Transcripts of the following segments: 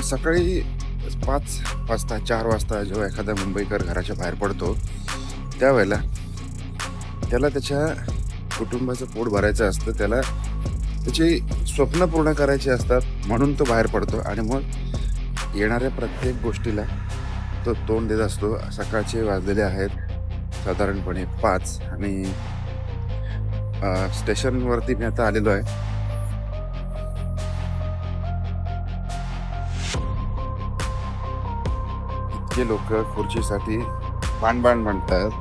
सकाळी 5 वाजता 4 वाजता जेव्हा एखादा मुंबईकर घराच्या बाहेर पडतो त्यावेळेला त्याला त्याच्या कुटुंबाचं पोट भरायचं असतं, त्याला त्याची स्वप्न पूर्ण करायची असतात म्हणून तो बाहेर पडतो आणि मग येणाऱ्या प्रत्येक गोष्टीला तो तोंड देत असतो. सकाळचे वाजलेले आहेत साधारणपणे 5 आणि स्टेशनवरती मी आता आलेलो आहे. इतके लोक खुर्चीसाठी बाण म्हणतात.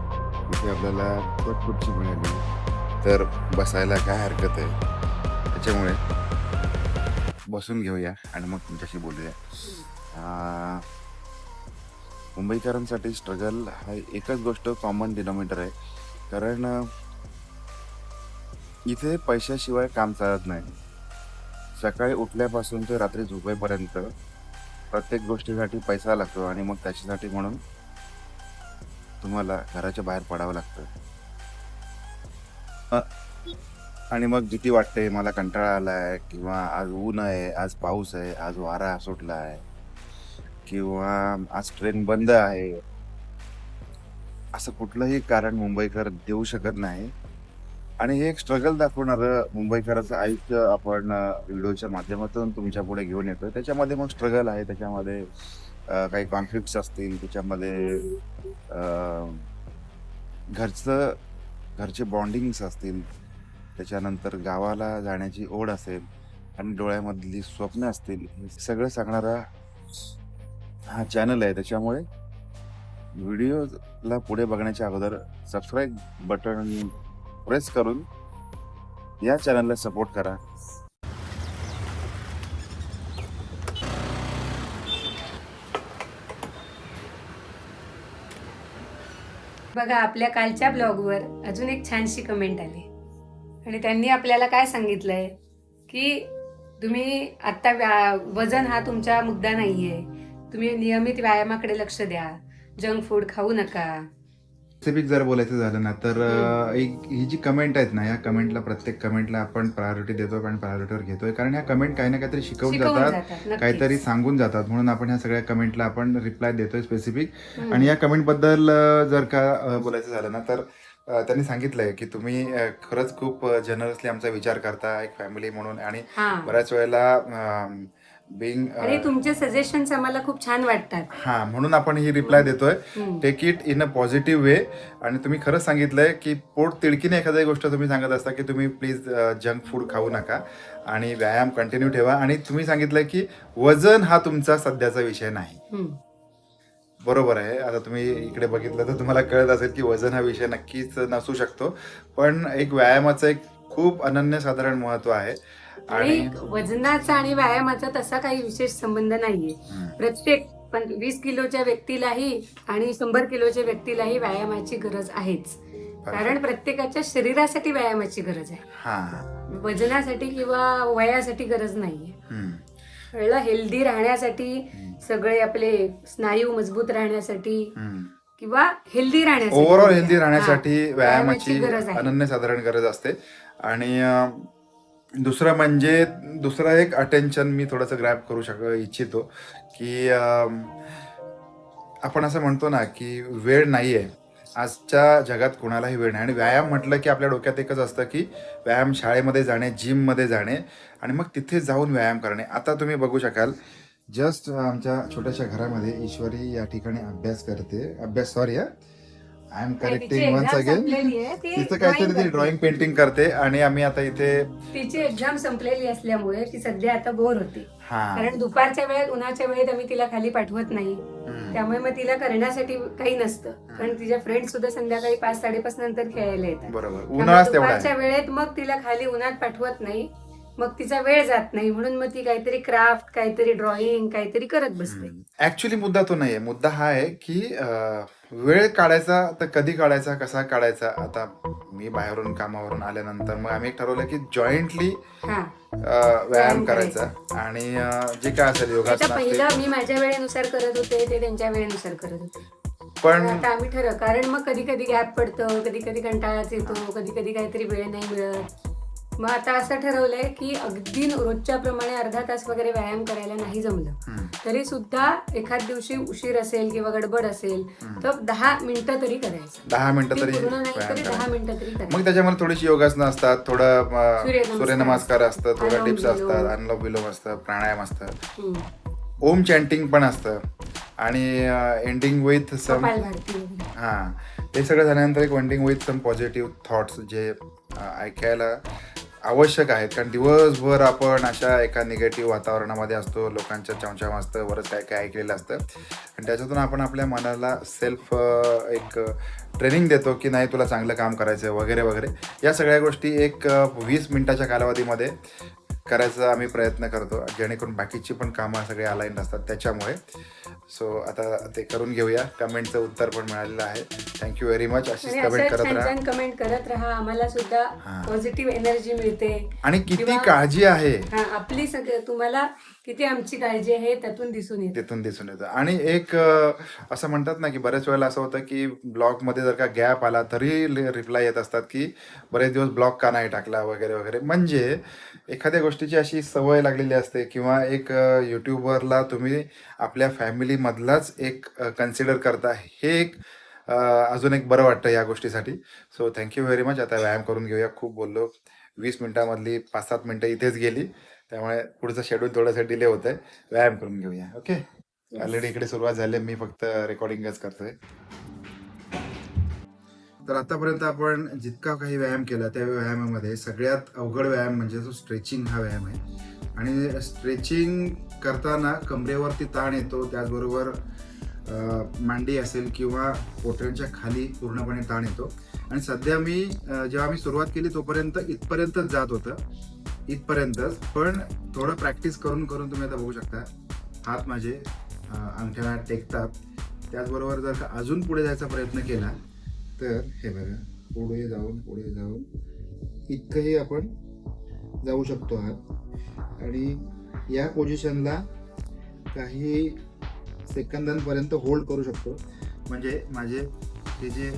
इथे आपल्याला खुर्ची मिळाली तर बसायला काय हरकत आहे, त्याच्यामुळे बसून घेऊया आणि मग तुमच्याशी बोलूया. मुंबईकरांसाठी स्ट्रगल हा एकच गोष्ट कॉमन डिनॉमिनेटर आहे, कारण इथे पैशाशिवाय काम चालत नाही. सकाळी उठल्यापासून ते रात्री झोपेपर्यंत प्रत्येक गोष्टीसाठी पैसा लागतो आणि मग त्याच्यासाठी म्हणून तुम्हाला घराच्या बाहेर पडावं लागतं. आणि मग भीती वाटते, मला कंटाळा आलाय, किंवा आज ऊन आहे, आज पाऊस आहे, आज वारा सुटला आहे, किंवा आज ट्रेन बंद आहे. असं कुठलंही कारण मुंबईकर देऊ शकत नाही. आणि हे एक स्ट्रगल दाखवणारं मुंबईकराचं आयुष्य आपण व्हिडिओच्या माध्यमातून तुमच्या पुढे घेऊन येतोय. त्याच्यामध्ये मग स्ट्रगल आहे, त्याच्यामध्ये काही कॉन्फ्लिक्ट्स असतील, त्याच्यामध्ये घरचे बॉन्डिंग्स असतील, त्याच्यानंतर गावाला जाण्याची ओढ असेल आणि डोळ्यामधली स्वप्न असतील, हे सगळं सांगणारा हा चॅनल आहे. त्याच्यामुळे व्हिडिओला पुढे बघण्याच्या अगोदर सबस्क्राईब बटन प्रेस करून या चॅनलला सपोर्ट करा. बघा, आपल्या कालच्या ब्लॉगवर अजून एक छानशी कमेंट आली आणि त्यांनी आपल्याला काय सांगितलंय की तुम्ही आता वजन हा तुमचा मुद्दा नाहीये, तुम्ही नियमित व्यायामाकडे लक्ष द्या, जंक फूड खाऊ नका. स्पेसिफिक जर बोलायचं झालं ना तर ही जी कमेंट आहेत ना, या कमेंटला, प्रत्येक कमेंटला आपण प्रायोरिटी देतोय आणि प्रायोरिटीवर घेतोय, कारण ह्या कमेंट काही ना काहीतरी शिकवून जातात, काहीतरी सांगून जातात, म्हणून आपण ह्या सगळ्या कमेंटला आपण रिप्लाय देतोय स्पेसिफिक. आणि या कमेंट बद्दल जर का बोलायचं झालं ना तर त्यांनी सांगितलंय की तुम्ही खरंच खूप जनरसली आमचा विचार करता एक फॅमिली म्हणून, आणि बऱ्याच वेळेला आणि तुमचे सजेशन्स आम्हाला खूप छान वाटतात. म्हणून आपण ही रिप्लाय देतोय, take it in a positive way. आणि तुम्ही खरंच सांगितलंय की पोट तिडकीने एखादी गोष्ट तुम्ही सांगत असता की तुम्ही प्लीज जंक फूड खाऊ नका आणि व्यायाम कंटिन्यू ठेवा. आणि तुम्ही सांगितलंय की वजन हा तुमचा सध्याचा विषय नाही. बरोबर आहे. आता तुम्ही इकडे बघितलं तर तुम्हाला कळत असेल की वजन हा विषय नक्कीच नसू शकतो, पण एक व्यायामाचं एक खूप अनन्यसाधारण महत्व आहे. आणि वजनाचा आणि व्यायामाचा तसा काही विशेष संबंध नाहीये. प्रत्येक 20 किलोच्या व्यक्तीलाही आणि 100 किलोच्या व्यक्तीलाही व्यायामाची गरज आहेच, कारण प्रत्येकाच्या शरीरासाठी व्यायामाची गरज आहे, वजनासाठी किंवा वयासाठी गरज नाहीये. कळलं? हेल्दी राहण्यासाठी, सगळे आपले स्नायू मजबूत राहण्यासाठी किंवा हेल्दी राहण्यासाठी, ओव्हरऑल हेल्दी राहण्यासाठी व्यायामाची अनन्यसाधारण गरज असते. आणि दुसरं म्हणजे दुसरं एक अटेन्शन मी थोडंसं ग्रॅब करू इच्छितो की आपण असं म्हणतो ना की वेळ नाहीये, आजच्या जगात कोणालाही वेळ नाही. आणि व्यायाम म्हटलं की आपल्या डोक्यात एकच असतं की व्यायाम शाळेमध्ये जाणे, जिममध्ये जाणे आणि मग तिथे जाऊन व्यायाम करणे. आता तुम्ही बघू शकाल, जस्ट आमच्या छोट्याशा घरामध्ये ईश्वरी या ठिकाणी अभ्यास I am correcting once again, तिचं काहीतरी ती ड्रॉइंग पेंटिंग करते. आणि आम्ही आता इथे, तिची एक्झाम संपलेली असल्यामुळे ती सध्या आता बोर होते, कारण दुपारच्या वेळेत, उन्हाच्या वेळेत आम्ही तिला खाली पाठवत नाही, त्यामुळे मग तिला करण्यासाठी काही नसतं. कारण तिच्या फ्रेंड सुद्धा संध्याकाळी 5-5:30 नंतर खेळायला येतात. बरोबर. दुपारच्या वेळेत मग तिला खाली उन्हात पाठवत नाही, मग तिचा वेळ जात नाही, म्हणून मग ती काहीतरी क्राफ्ट, काहीतरी ड्रॉइंग, काहीतरी करत बसते. ऍक्च्युली मुद्दा तो नाहीये. मुद्दा हा आहे की वेळ काढायचा तर कधी काढायचा, कसा काढायचा. आता मी बाहेरून कामावरून आल्यानंतर मग आम्ही ठरवलं की जॉईंटली व्यायाम करायचा. आणि जे काय असेल, योगासन, पहिलं मी माझ्या वेळेनुसार करत होते, ते त्यांच्या वेळेनुसार करत होते. पण आता आम्ही कारण मग कधी कधी गॅप पडतं, कधी कधी कंटाळाच येतो, कधी कधी काहीतरी वेळ नाही मिळत, मग आता असं ठरवलंय की अगदी रोजच्या प्रमाणे अर्धा तास वगैरे व्यायाम करायला नाही जमलं तरी सुद्धा एखाद दिवशी उशीर असेल किंवा गडबड असेल तर 10 मिनिटं तरी करायचं. 10 मिनिटं तरी पूर्ण नाही व्यायाम तरी 10 करायचं. मिनिटं तरी करायचं. मग त्याच्यामध्ये थोडीशी योगासनं असतात, थोडं सूर्यनमस्कार सूर्यनमस्कार असतं, थोडं अनुलोम टिप्स असतात, विलोम. अनुलोम विलोम असतं, प्राणायाम असतं, हम्म. ओम चॅन्टिंग पण असतं आणि एंडिंग विथ सम कपालभाती वगैरे. हां हे सगळं झाल्यानंतर एक ending with some positive thoughts जे ऐकायला आवश्यक आहेत. कारण दिवसभर आपण अशा एका निगेटिव्ह वातावरणामध्ये असतो, लोकांच्या चमचम असतं, बरंच काय काय ऐकलेलं असतं आणि त्याच्यातून आपण आपल्या मनाला सेल्फ एक ट्रेनिंग देतो की नाही तुला चांगलं काम करायचं आहे वगैरे वगैरे. या सगळ्या गोष्टी एक 20 मिनिटाच्या कालावधीमध्ये करायचा आम्ही प्रयत्न करतो जेणेकरून बाकीची पण कामं सगळे अलाइंड असतात त्याच्यामुळे. सो आता ते करून घेऊया. कमेंटचं उत्तर पण मिळालेलं आहे. Thank you very much. अशीच आणि कमेंट असं करत छान राहा. छान कमेंट करत राहा. आम्हाला सुद्धा पॉझिटिव्ह एनर्जी मिळते आणि किती किंवा- काळजी आहे हा, आपली सगळं तुम्हाला किती आमची काळजी आहे त्यातून दिसून येते. तिथून दिसून येतं. आणि एक असं म्हणतात ना की बऱ्याच वेळेला असं होतं की ब्लॉगमध्ये जर का गॅप आला तरी रिप्लाय येत असतात की बरेच दिवस ब्लॉग का नाही टाकला वगैरे वगैरे. म्हणजे एखाद्या गोष्टीची अशी सवय लागलेली असते किंवा एक यूट्यूबरला तुम्ही आपल्या फॅमिलीमधलाच एक कन्सिडर करता, हे एक अजून एक बरं वाटतं या गोष्टीसाठी. So thank you very much. आता व्यायाम करून घेऊया. खूप बोललो. 20 मिनिटामधली 5-7 मिनिटं इथेच गेली, त्यामुळे पुढचं शेड्यूल थोडंसं डिले होतं आहे. व्यायाम करून घेऊया. ओके. ऑलरेडी इकडे सुरुवात झाली, मी फक्त रेकॉर्डिंगच करतोय. तर आतापर्यंत आपण जितका काही व्यायाम केला त्या व्यायामामध्ये सगळ्यात अवघड व्यायाम म्हणजे जो स्ट्रेचिंग हा व्यायाम आहे. आणि स्ट्रेचिंग करताना कमरेवरती ताण येतो, त्याचबरोबर मांडी असेल किंवा पोटऱ्यांच्या खाली पूर्णपणे ताण येतो. आणि सध्या मी जेव्हा मी सुरुवात केली तोपर्यंत इथपर्यंतच जात होतं, इथपर्यंतच. पण थोडं प्रॅक्टिस करून करून तुम्ही आता बघू शकता हात माझे अंगठ्याला टेकतात. त्याचबरोबर जर का अजून पुढे जायचा प्रयत्न केला तर हे बघा, पुढे जाऊन इतकंही आपण जाऊ शकतो आहात. आणि या पोझिशनला काही सेकंदांपर्यंत होल्ड करू शकतो. म्हणजे माझे हे जे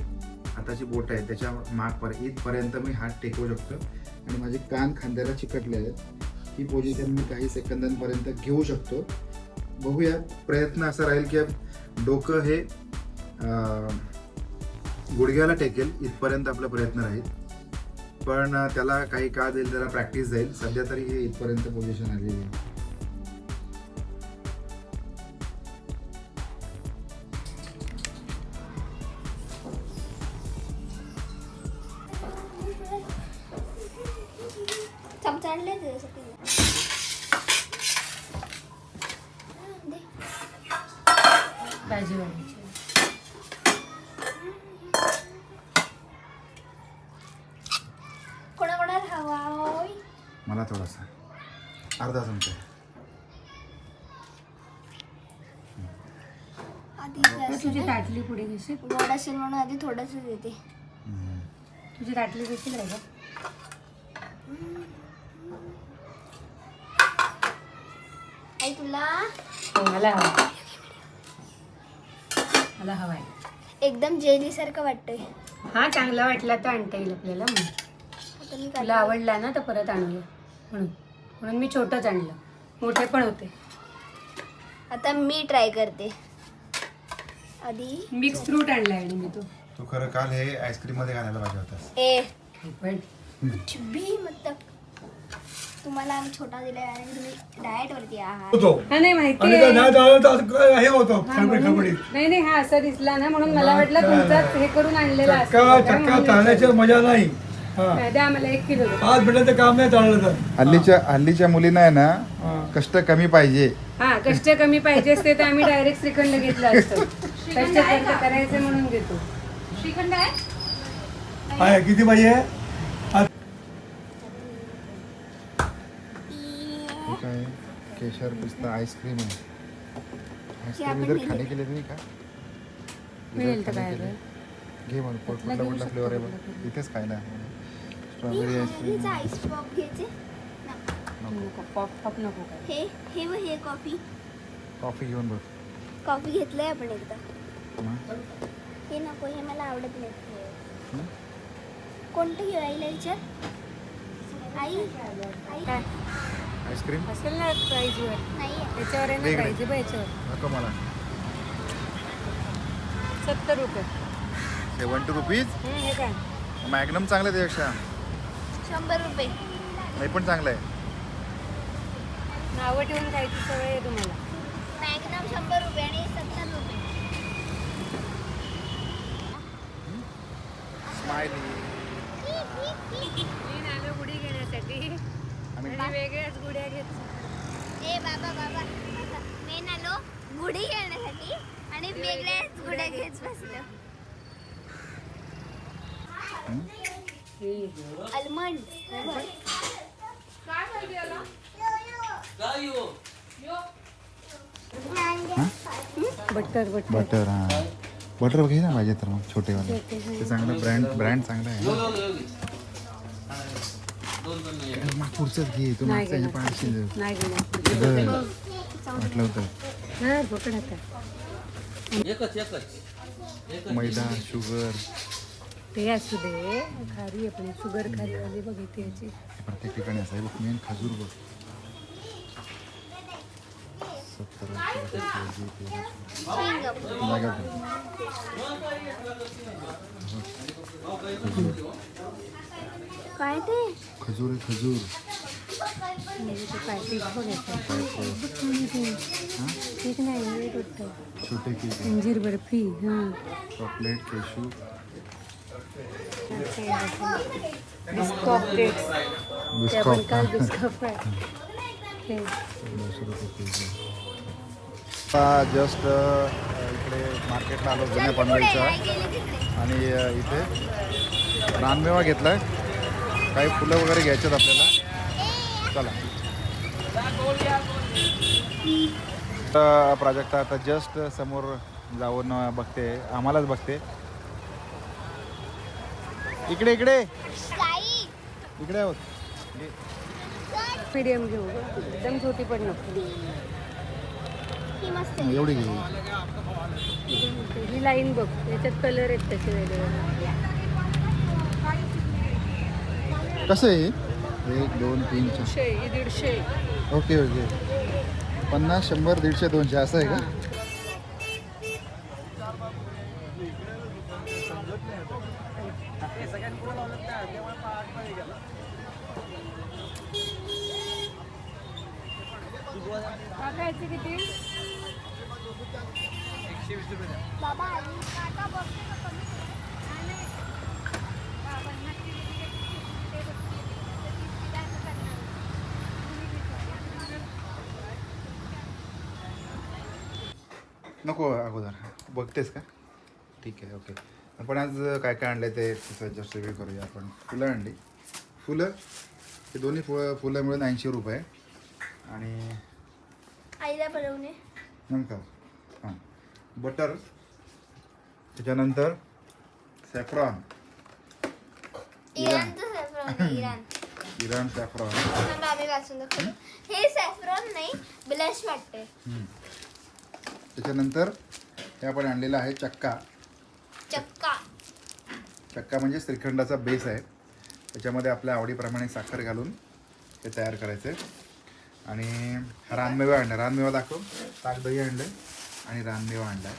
हाताची बोट आहे त्याच्या इथपर्यंत मी हात टेकवू शकतो आणि माझे कान खांद्याला चिकटले आहेत. ही पोझिशन मी काही सेकंदांपर्यंत घेऊ शकतो. बघूया. प्रयत्न असा राहील की डोकं हे गुडघ्याला टेकेल इथपर्यंत आपला प्रयत्न राहील. पण त्याला काही काळ जाईल, त्याला प्रॅक्टिस जाईल. सध्या तरी हे इथपर्यंत पोझिशन आलेली आहे. भाजी वाढायची. कोणाकोणाला हवा होय? मला थोडासा अर्धा चमचा. आधी तुझी ताटली पुढे घेशील? गोड असेल म्हणून आधी थोडंसं देते. तुझी ताटली घेशील का? आई तुला मला हवा, मला हवाय. एकदम जेली सारखं वाटतंय. हा, चांगला वाटला तर आणता येईल आपल्याला. म्हणून आता मी तुला आवडला ना तर परत आणूया म्हणून म्हणून मी छोटंच आणलं. मोठे पण होते. आता मी ट्राय करते. आधी मिक्स फ्रूट आणलाय आणि मी तू खरं काल हे आईस्क्रीम मध्ये घालायला पाहिजे होतास. पण कुछ भी मतलब तुम्हाला आम्ही छोटा दिलाय आणि तुम्ही डाएट वरती आहात. होतो हा, नाही माहिती आणि आहे. नाही झालं तर हे होतं हा, खडबडीत म्हणून- खडबडीत. नाही हा असा दिसला ना म्हणून मला वाटलं तुमचाच हे करून आणलेला चक्का असेल. चक्का म्हणून चालण्याची विचारलं. मजा नाही. हा द्या आम्हाला 1 किलो द्या. 5 मिनिटाचं काम नाही चाललं तर. हल्लीच्या मुलींना आहे ना कष्ट कमी पाहिजे. हा, कष्ट कमी पाहिजे असते तर आम्ही डायरेक्ट श्रीखंड घेतलं असतं. कष्ट करायचे म्हणून घेतो. श्रीखंड आहे? आहे किती पाहिजे? हे काय केशर पिस्ता आईस्क्रीम आहे. आईस्क्रीम आपण इधर नेली. खाने के लिए नहीं का? मिळेल तर खाने काय के लिए. गं? घे म्हणून घेऊ कुठला शकतो फ्लेवर आहे कुठला बघ. इथेच खायला आहे. Strawberry ice cream. आईस पॉप घ्यायचे. नको, पॉप नको काय. हे व हे कॉफी कॉफी घेऊन बघ. कॉफी घेतलंय आपण एकदा. मग? हे नको, हे मला आवडत नाही. हं? कोणतं घेऊ आईला विचार. आई काय आईस्क्रीम असेल ना प्राईजवर नाही आहे. याच्यावर आहे ना वेगळे. प्राईज बघ याच्यावर नको मला 70 रुपये 70 रुपीज. हे काय मॅग्नम चांगलं आहे त्यापेक्षा. 100 रुपये. नाही पण चांगलं आहे. नावं ठेवून खायची सवय आहे तुम्हाला. मॅग्नम 100 रुपये आणि 70 रुपये. स्माइली. मी आलो गुढी घेण्यासाठी आणि वेगळ्याच गुढ्या घेत. ए बाबा बाबा मी आलो गुढी खेळण्यासाठी आणि वेगळ्याच गुढ्या घेत बसलो. आलमंड. बटर बटर बटर हां बटर घे ना पाहिजे तर मग छोटेवाले. ते चांगलं ब्रँड चांगलं आहे. मग पुढचंच घे तू नाही मागच्या घेणार. पाचशे नाही घेणार. वाटलं होतं. हा पकड आता. मैदा शुगर ते असू दे खारी आपण शुगर खारी आली बघ इथे याची. प्रत्येक ठिकाणी असं आहे बघ. मेन खजूर बघ 70 काय ते खजूर आहे खजूर. ते पॅकेज बघ ठीक नाही वेट वाटतं. छोटे केक अंजीर बर्फी हां चॉकलेट केशू बिस्कॉप केक्स ते आपण काल बिस्कॉप आहे. जस्ट इकडे मार्केटला आलो जुन्या पनवेलचा आणि इथे रानमेवा घेतलाय. काही फुलं वगैरे घ्यायच्यात आपल्याला. चला प्राजक्ता आता जस्ट समोर जाऊन बघते आम्हालाच बघते. इकडे इकडे इकडे आहोत. मीडियम घेऊ एकदम छोटी पण नको. ही मस्त आहे. एवढी घे. ही लाईन बघ याच्यात कलर आहेत त्याचे वेगवेगळे. कसं आहे 1 2 3 4 150 ओके ओके 50 100 150 200 असं आहे का? टाकायचे किती? बाबा आणि काका बघते का कमी नको अगोदर बघतेस का? ठीक आहे ओके. आपण आज काय काय आणलं ते जस्ट रिव्ह्यू करूया. आपण फुलं आणली. फुलं हे दोन्ही फुलं मिळून 80 रुपये आणि आईला बनवणे. नंतर हां बटर त्याच्यानंतर सॅफ्रॉन इराणचं सॅफ्रॉन. इराण सॅफ्रॉन थांबा, आम्ही वाचून दाखवतो. हे सॅफ्रॉन नाही ब्लश वाटते. त्याच्यानंतर हे आपण आणलेलं आहे चक्का. चक्का. चक्का म्हणजे श्रीखंडाचा बेस आहे. त्याच्यामध्ये आपल्या आवडीप्रमाणे साखर घालून ते तयार करायचं आहे. आणि हा रानमेवा आणला. रानमेवा दाखव. ताक दही आणलं आणि रानमेवा आणला आहे.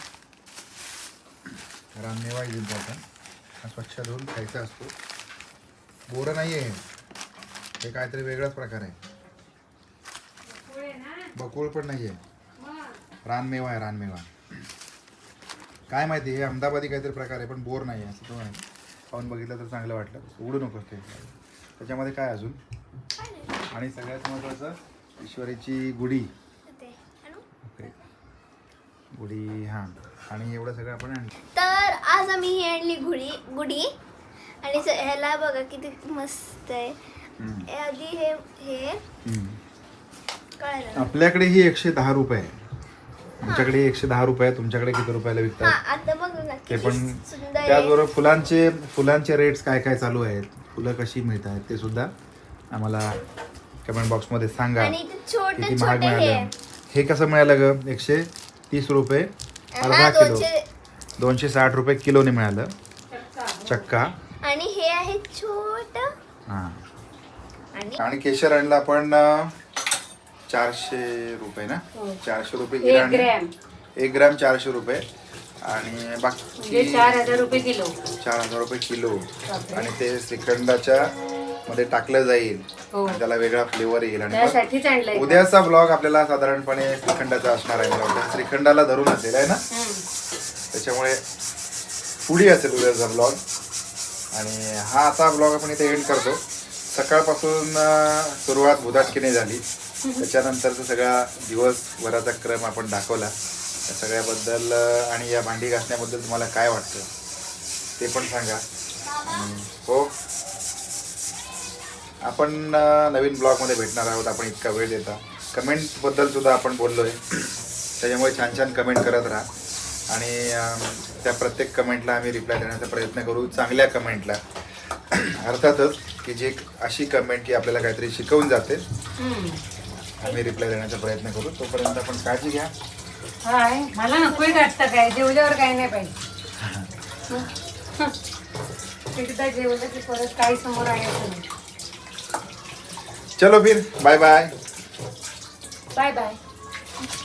Ranmeva is important. हा स्वच्छ धुवून खायचा असतो. बोरं नाही आहे हे काहीतरी वेगळाच प्रकार आहे. बकुळ पण नाही आहे. रानमेवा आहे रानमेवा. काय माहिती हे अहमदाबादी काहीतरी प्रकार आहे पण बोर नाही आहे असं तो आहे. खाऊन बघितलं तर चांगलं वाटलं. उघडू नकोस ते. त्याच्यामध्ये काय अजून आणि सगळ्यात महत्त्वाचं ईश्वरीची गुढी. ते आणू? ओके गुढी हां आणि एवढं सगळं आपण आणलं. तर आज आम्ही ही आणली गुढी आणि ह्याला बघा किती मस्त आहे. हे आधी हे कळलं. आपल्याकडे ही 110 रुपये आहे. आमच्याकडे 110 रुपये आहे. तुमच्याकडे किती रुपयाला हा विकतात आता बघ ना ते किती पण. सुंदर आहे. त्याचबरोबर फुलांचे रेट्स काय काय चालू आहेत फुलं कशी मिळत आहेत ते सुद्धा आम्हाला कमेंट बॉक्समध्ये सांगा. आणि इथे छोटे किती महाग छोटे हे मिळालं. हे कसं मिळालं ग? 130 रुपये अर्धा हा, किलो. 260 रुपये किलोने मिळालं चक्का. आणि हे आहे छोट हां आणि आणि आणि केशर आणला आपण 400 रुपये ना, हो. 400 रुपये 1 इराणी. ग्रॅम 1 ग्रॅम 400 रुपये आणि म्हणजे बाकी 4,000 रुपये किलो. 4,000 रुपये किलो. बापरे. आणि ते श्रीखंडाच्या मध्ये टाकलं जाईल हो. आणि त्याला वेगळा फ्लेवर येईल. आणि मग त्यासाठीच आणलंय. उद्याचा ब्लॉग आपल्याला साधारणपणे श्रीखंडाचा असणार आहे. मला वाटतं श्रीखंडाला धरून असेल आहे ना, त्याच्यामुळे पुढे असेल उद्याचा ब्लॉग. आणि हा आता ब्लॉग आपण इथे एंड करतो. सकाळपासून सुरुवात भुदाटकीने झाली, त्याच्यानंतरचा सगळा दिवसभराचा क्रम आपण दाखवला. त्या सगळ्याबद्दल आणि या भांडी घासण्याबद्दल तुम्हाला काय वाटतं ते पण सांगा. हो, आपण नवीन ब्लॉगमध्ये भेटणार आहोत. आपण इतका वेळ देता. कमेंटबद्दल सुद्धा आपण बोललो आहे, त्याच्यामुळे छान छान कमेंट करत राहा. आणि त्या प्रत्येक कमेंटला आम्ही रिप्लाय देण्याचा प्रयत्न करू, चांगल्या कमेंटला अर्थातच, की जे अशी कमेंट की आपल्याला काहीतरी शिकवून जाते, आम्ही रिप्लाय देण्याचा प्रयत्न करू. तोपर्यंत आपण काळजी घ्या. हाय, मला नकोय वाटतं काय, जेवल्यावर काय नाही पाहिजे. एकदा जेवलं की परत काही समोर आणायचं नाही. चलो फिर, बाय बाय. Bye bye.